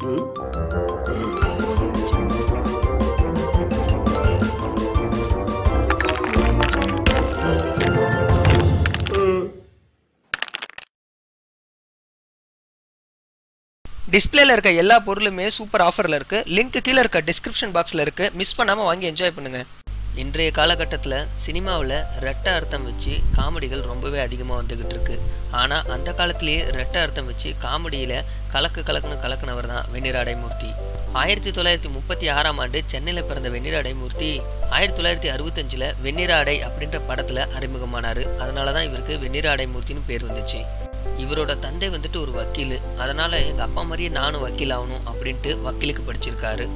டிஸ்பிளேல இருக்க எல்லா பொருளுமே சூப்பர் ஆஃபர்ல இருக்கு. லிங்க் கீழ இருக்க டிஸ்கிரிப்ஷன் பாக்ஸ்ல இருக்கு. மிஸ் பண்ணாம வாங்கி என்ஜாய் பண்ணுங்க. இன்றைய காலகட்டத்தில் சினிமாவில் ரெட்ட அர்த்தம் வச்சு காமெடிகள் ரொம்பவே அதிகமாக வந்துக்கிட்டு இருக்கு. ஆனால் அந்த காலத்திலேயே ரெட்ட அர்த்தம் வச்சு காமெடியில் கலக்குன்னு கலக்குனவர் தான் வெண்ணிற அடைமூர்த்தி. 1936ஆம் ஆண்டு சென்னையில் பிறந்த வெண்ணிற அடைமூர்த்தி 1965 வெண்ணிற அடை அப்படின்ற படத்தில் அறிமுகமானார். அதனால தான் இவருக்கு வெண்ணிற அடைமூர்த்தின்னு பேர் வந்துச்சு. இவரோட தந்தை வந்துட்டு ஒரு வக்கீல். அதனால எங்கள் அப்பா மாதிரியே நானும் வக்கீல் ஆகணும் அப்படின்ட்டு வக்கீலுக்கு படிச்சிருக்காரு.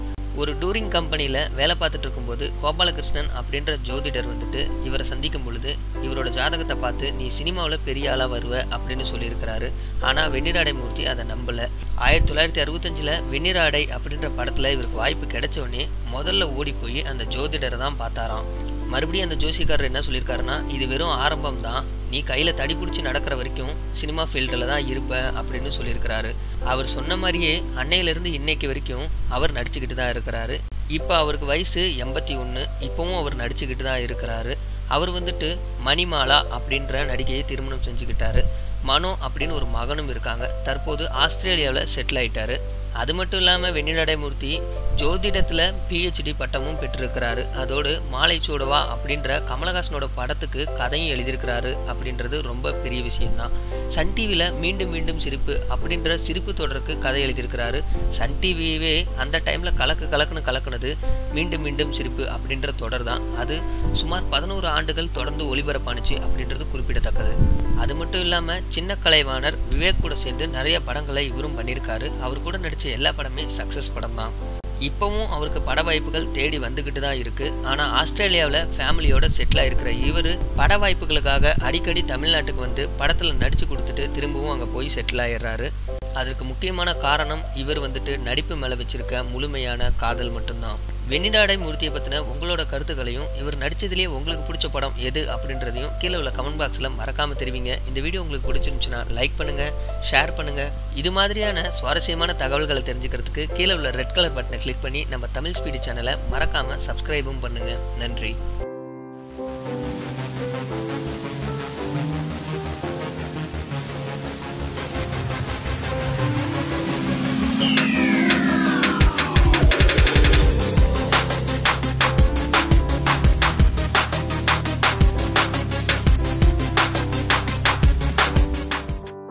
ஒரு டூரிங் கம்பெனியில் வேலை பார்த்துட்டு இருக்கும்போது கோபாலகிருஷ்ணன் அப்படின்ற ஜோதிடர் வந்துட்டு இவரை சந்திக்கும் பொழுது இவரோட ஜாதகத்தை பார்த்து நீ சினிமாவில் பெரிய ஆளாக வருவ அப்படின்னு சொல்லியிருக்கிறாரு. ஆனால் வெண்ணிற அடைமூர்த்தி அதை நம்பலை. 1965 வெண்ணிற அடை அப்படின்ற படத்தில் இவருக்கு வாய்ப்பு கிடைச்ச உடனே முதல்ல ஓடி போய் அந்த ஜோதிடரை தான் பார்த்தாராம். மறுபடியும் அந்த ஜோசிக்காரர் என்ன சொல்லியிருக்காருன்னா, இது வெறும் ஆரம்பம் தான், நீ கையில் தடி பிடிச்சி நடக்கிற வரைக்கும் சினிமா ஃபீல்டில் தான் இருப்ப அப்படின்னு சொல்லியிருக்கிறாரு. அவர் சொன்ன மாதிரியே அன்னையிலேருந்து இன்னைக்கு வரைக்கும் அவர் நடிச்சுக்கிட்டு தான் இருக்கிறாரு. இப்போ அவருக்கு வயசு 81. இப்போவும் அவர் நடிச்சுக்கிட்டு தான் இருக்கிறாரு. அவர் வந்துட்டு மணிமாலா அப்படின்ற நடிகையை திருமணம் செஞ்சுக்கிட்டாரு. மனோ அப்படின்னு ஒரு மகனும் இருக்காங்க. தற்போது ஆஸ்திரேலியாவில் செட்டில் ஆயிட்டாரு. அது மட்டும் இல்லாமல் வெண்ணிற அடைமூர்த்தி ஜோதிடத்தில் PhD பட்டமும் பெற்றிருக்கிறாரு. அதோடு மாலை சூடவா அப்படின்ற கமலஹாசனோட படத்துக்கு கதையும் எழுதியிருக்கிறாரு. அப்படின்றது ரொம்ப பெரிய விஷயம்தான். சன் டிவியில் மீண்டும் மீண்டும் சிரிப்பு அப்படின்ற சிரிப்பு தொடருக்கு கதை எழுதியிருக்கிறாரு. சன் டிவியவே அந்த டைமில் கலக்குன்னு கலக்குனது மீண்டும் மீண்டும் சிரிப்பு அப்படின்ற தொடர் தான். அது சுமார் 11 ஆண்டுகள் தொடர்ந்து ஒளிபரப்பானுச்சு அப்படின்றது குறிப்பிடத்தக்கது. அது மட்டும் இல்லாமல் சின்ன கலைவாணர் விவேக் கூட சேர்ந்து நிறைய படங்களை இவரும் பண்ணியிருக்காரு. அவர் கூட நடித்த எல்லா படமே சக்ஸஸ் படம் தான். இப்போவும் அவருக்கு பட வாய்ப்புகள் தேடி வந்துக்கிட்டு தான் இருக்குது. ஆனால் ஆஸ்திரேலியாவில் ஃபேமிலியோட செட்டில் ஆகிருக்கிற இவர் பட வாய்ப்புகளுக்காக அடிக்கடி தமிழ்நாட்டுக்கு வந்து படத்தில் நடித்து கொடுத்துட்டு திரும்பவும் அங்கே போய் செட்டில் ஆகிடுறாரு. அதற்கு முக்கியமான காரணம் இவர் வந்துட்டு நடிப்பு மேலே வச்சிருக்க முழுமையான காதல் மட்டும்தான். வெண்ணிற அடைமூர்த்தியை பற்றின உங்களோட கருத்துக்களையும் இவர் நடித்ததுலேயே உங்களுக்கு பிடிச்ச படம் எது அப்படின்றதையும் கீழே உள்ள கமெண்ட் பாக்ஸில் மறக்காமல் தெரிவிங்க. இந்த வீடியோ உங்களுக்கு பிடிச்சிருந்துச்சுன்னா லைக் பண்ணுங்கள், ஷேர் பண்ணுங்கள். இது மாதிரியான சுவாரஸ்யமான தகவல்களை தெரிஞ்சுக்கிறதுக்கு கீழே உள்ள ரெட் கலர் பட்டனை கிளிக் பண்ணி நம்ம தமிழ் ஸ்பீடு சேனலை மறக்காமல் சப்ஸ்கிரைபும் பண்ணுங்கள். நன்றி.